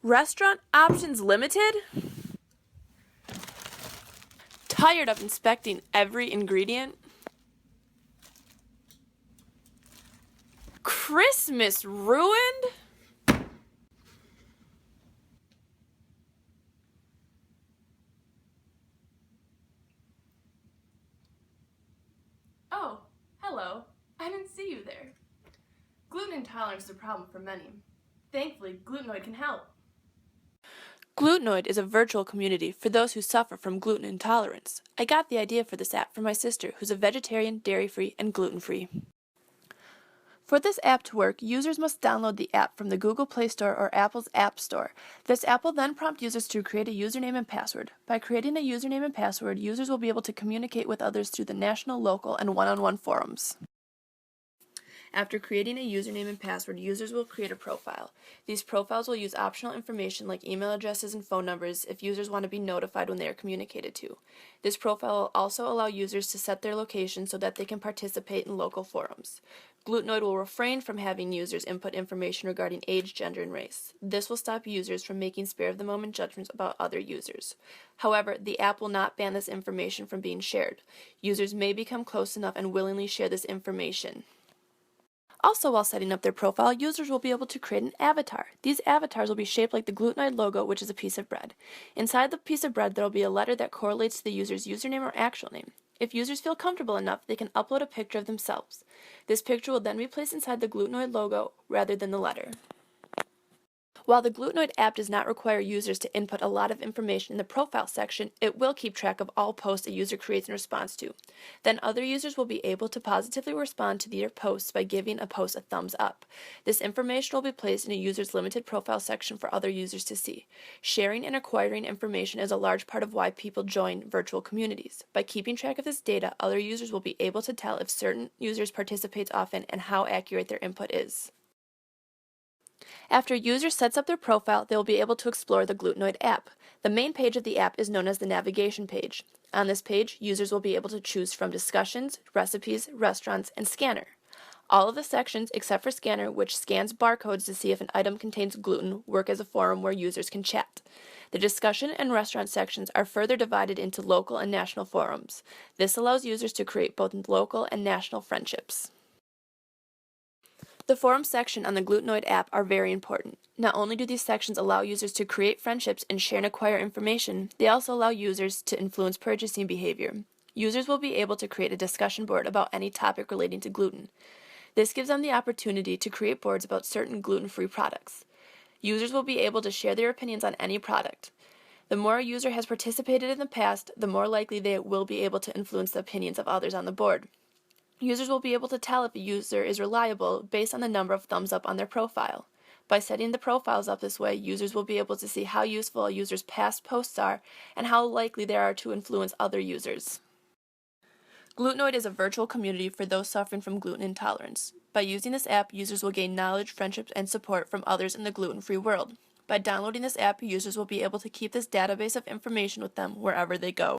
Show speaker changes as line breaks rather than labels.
Restaurant options limited? Tired of inspecting every ingredient? Christmas ruined? Oh, hello. I didn't see you there. Gluten intolerance is a problem for many. Thankfully, Glutenoid can help. Glutenoid is a virtual community for those who suffer from gluten intolerance. I got the idea for this app from my sister, who's a vegetarian, dairy-free, and gluten-free. For this app to work, users must download the app from the Google Play Store or Apple's App Store. This app will then prompt users to create a username and password. By creating a username and password, users will be able to communicate with others through the national, local, and one-on-one forums. After creating a username and password, users will create a profile. These profiles will use optional information like email addresses and phone numbers if users want to be notified when they are communicated to. This profile will also allow users to set their location so that they can participate in local forums. Glutenoid will refrain from having users input information regarding age, gender, and race. This will stop users from making spare-of-the-moment judgments about other users. However, the app will not ban this information from being shared. Users may become close enough and willingly share this information. Also, while setting up their profile, users will be able to create an avatar. These avatars will be shaped like the Glutenoid logo, which is a piece of bread. Inside the piece of bread, there will be a letter that correlates to the user's username or actual name. If users feel comfortable enough, they can upload a picture of themselves. This picture will then be placed inside the Glutenoid logo rather than the letter. While the Glutenoid app does not require users to input a lot of information in the profile section, it will keep track of all posts a user creates in response to. Then other users will be able to positively respond to their posts by giving a post a thumbs up. This information will be placed in a user's limited profile section for other users to see. Sharing and acquiring information is a large part of why people join virtual communities. By keeping track of this data, other users will be able to tell if certain users participate often and how accurate their input is. After a user sets up their profile, they will be able to explore the Glutenoid app. The main page of the app is known as the navigation page. On this page, users will be able to choose from discussions, recipes, restaurants, and scanner. All of the sections, except for scanner, which scans barcodes to see if an item contains gluten, work as a forum where users can chat. The discussion and restaurant sections are further divided into local and national forums. This allows users to create both local and national friendships. The forum section on the Glutenoid app are very important. Not only do these sections allow users to create friendships and share and acquire information, they also allow users to influence purchasing behavior. Users will be able to create a discussion board about any topic relating to gluten. This gives them the opportunity to create boards about certain gluten-free products. Users will be able to share their opinions on any product. The more a user has participated in the past, the more likely they will be able to influence the opinions of others on the board. Users will be able to tell if a user is reliable based on the number of thumbs up on their profile. By setting the profiles up this way, users will be able to see how useful a user's past posts are and how likely they are to influence other users. Glutenoid is a virtual community for those suffering from gluten intolerance. By using this app, users will gain knowledge, friendships, and support from others in the gluten-free world. By downloading this app, users will be able to keep this database of information with them wherever they go.